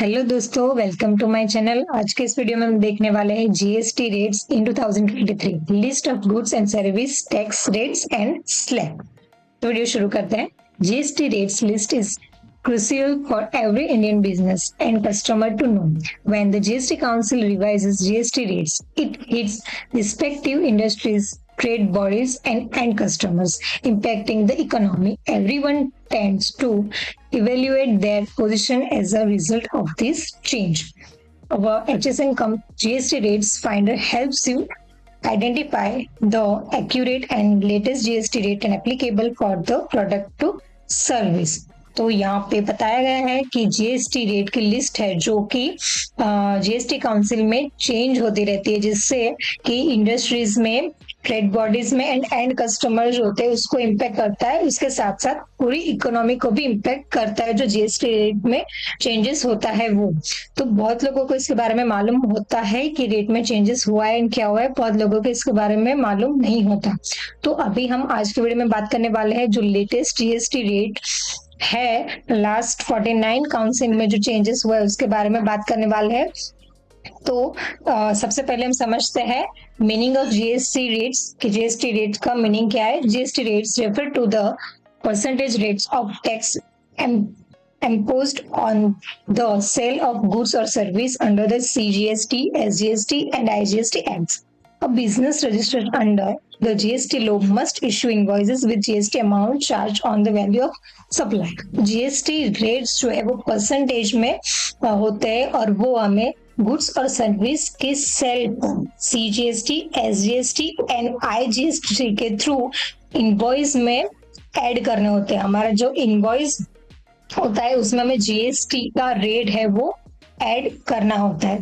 Hello दोस्तों, welcome to my channel. आज के इस वीडियो में हम देखने वाले हैं GST rates in 2023, list of goods and service tax rates and slab. तो वीडियो शुरू करते हैं। GST rates list is crucial for every Indian business and customer to know. When the GST Council revises GST rates, it hits respective industries, trade bodies, and end customers, impacting the economy. Everyone tends to evaluate their position as a result of this change. Our HSN GST rates finder helps you identify the accurate and latest GST rate and applicable for the product to service. तो यहाँ पे बताया गया है कि GST rate की list है जो कि जीएसटी काउंसिल में चेंज होती रहती है, जिससे कि इंडस्ट्रीज में, ट्रेड बॉडीज में एंड कस्टमर जो होते हैं उसको इम्पैक्ट करता है। उसके साथ साथ पूरी इकोनॉमी को भी इम्पैक्ट करता है जो जीएसटी रेट में चेंजेस होता है वो। तो बहुत लोगों को इसके बारे में मालूम होता है कि रेट में चेंजेस हुआ है क्या हुआ है, बहुत लोगों को इसके बारे में मालूम नहीं होता। तो अभी हम आज के वीडियो में बात करने वाले हैं जो लेटेस्ट जीएसटी रेट है, लास्ट 49 काउंसिल में जो चेंजेस हुआ है उसके बारे में बात करने वाले हैं। तो सबसे पहले हम समझते हैं मीनिंग ऑफ जीएसटी रेट्स कि जीएसटी रेट का मीनिंग क्या है। GST rates refer to the percentage rates of tax imposed on the sale of goods or service under the CGST, SGST and IGST acts. A business registered under the GST law must issue invoices with GST amount charged on the value of supply. GST rates जो है वो percentage में होते हैं और वो हमें goods और सर्विस के sale CGST, SGST and IGST के थ्रू इनवॉइस में ऐड करने होते हैं। हमारा जो इनवॉइस होता है उसमें हमें जीएसटी का रेट है वो ऐड करना होता है।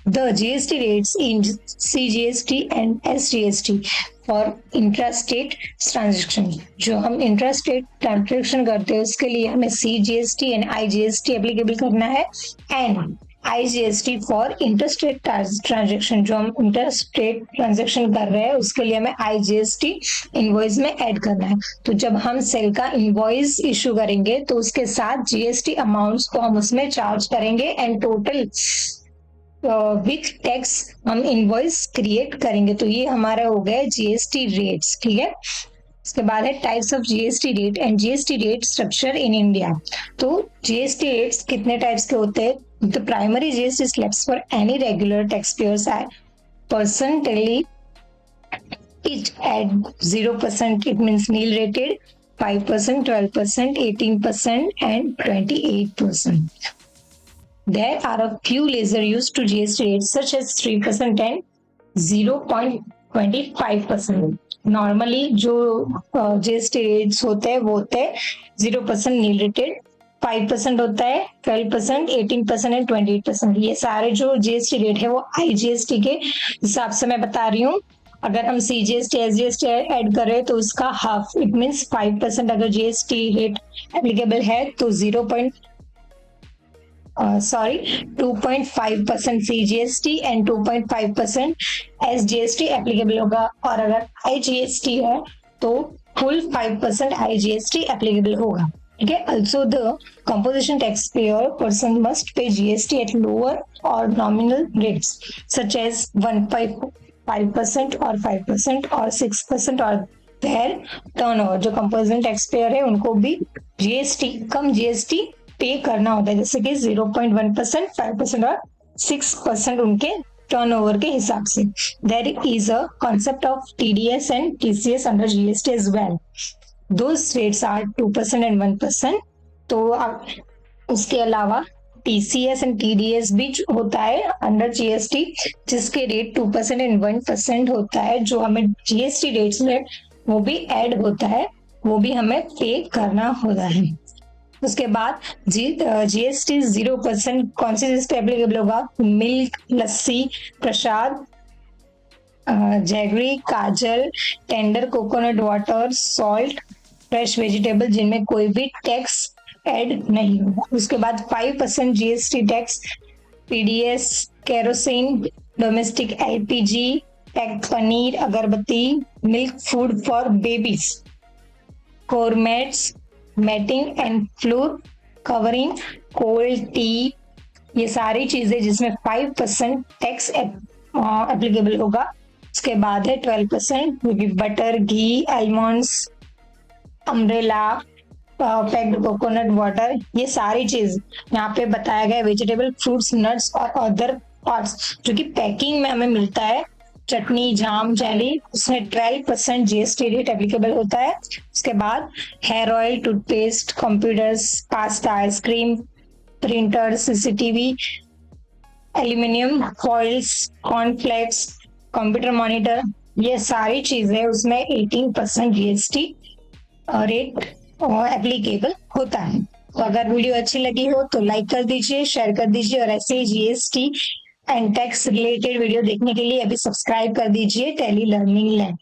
The GST rates in CGST and SGST for intrastate transaction, जो हम इंट्रास्टेट ट्रांजेक्शन करते हैं उसके लिए हमें सीजीएसटी एंड आईजीएसटी एप्लीकेबल करना है, and IGST for interstate transaction, जो हम इंटरस्टेट ट्रांजेक्शन कर रहे हैं उसके लिए हमें आईजीएसटी इनवॉइस में ऐड करना है। तो जब हम सेल का इनवॉइस इशू करेंगे तो उसके साथ जीएसटी अमाउंट्स को हम उसमें चार्ज करेंगे एंड टोटल विथ टैक्स हम इनवॉइस क्रिएट करेंगे। तो ये हमारा हो गया जीएसटी रेट्स, ठीक है। इसके बाद है types of GST rate and GST rate structure in India. तो जीएसटी रेट्स कितने टाइप्स के होते हैं? The primary GST slabs for any regular taxpayers are percentile it at 0%, it means nil rated, 5%, 12%, 18% and 28%. There are a few lesser used to GST rates such as 3% and 0.25%. Normally जो GST rates होते हैं वो होते हैं 0% nil rated, 5% होता है, 12%, 18% and 28%। ये सारे जो जीएसटी रेट है वो आईजीएसटी के हिसाब से मैं बता रही हूँ। अगर हम सीजीएसटी एसजीएसटी ऐड करें तो उसका हाफ, इट मीन्स 5% अगर जीएसटी रेट एप्लीकेबल है तो 2.5% सीजीएसटी एंड 2.5% एसजीएसटी एप्लीकेबल होगा, और अगर आईजीएसटी है तो फुल 5% आईजीएसटी एप्लीकेबल होगा, ठीक है। Also, the composition taxpayer person must pay GST at lower or nominal rates, such as 1.5% or 5% or 6% or their turnover। जो composition taxpayer है उनको भी कम GST पे करना होता है, जैसे कि 0.1%, 5% और 6% उनके टर्नओवर के हिसाब से। There is a concept of TDS and TCS under GST as well. Those rates are 2% and 1%। तो उसके अलावा TCS एंड TDS भी होता है अंडर जीएसटी, जिसके रेट 2% एंड 1% होता है। जो हमें जीएसटी रेट्स में वो भी ऐड होता है, वो भी हमें पे करना होता है। उसके बाद जीएसटी 0% कौन सी चीज पे एप्लीकेबल होगा? Milk, lassi, prasad, jaggery, kajal, tender coconut water, salt, fresh vegetable, जिनमें कोई भी टैक्स ऐड नहीं होगा। उसके बाद 5% GST tax PDS, kerosene, domestic LPG, packed paneer, agarbatti, milk food for babies, coir mats, matting and floor covering, cold tea, ये सारी चीजें जिसमें 5% टैक्स एप्लीकेबल होगा। उसके बाद है 12% जो कि butter, ghee, almonds, umbrella, packed coconut water, ये सारी चीज यहाँ पे बताया गया। वेजिटेबल, फ्रूट्स, नट्स और अदर पार्ट्स जो कि पैकिंग में हमें मिलता है, चटनी, जाम, जेली, उसमें 12% जीएसटी रेट एप्लीकेबल होता है। उसके बाद hair oil, toothpaste, computers, pasta, ice cream, printer, CCTV, aluminium foils, cornflakes, computer monitor, ये सारी चीजें उसमें 18% जीएसटी रेट एप्लीकेबल होता है। तो अगर वीडियो अच्छी लगी हो तो लाइक कर दीजिए, शेयर कर दीजिए और ऐसे ही GST and tax related video देखने के लिए अभी सब्सक्राइब कर दीजिए टैली लर्निंग लैब।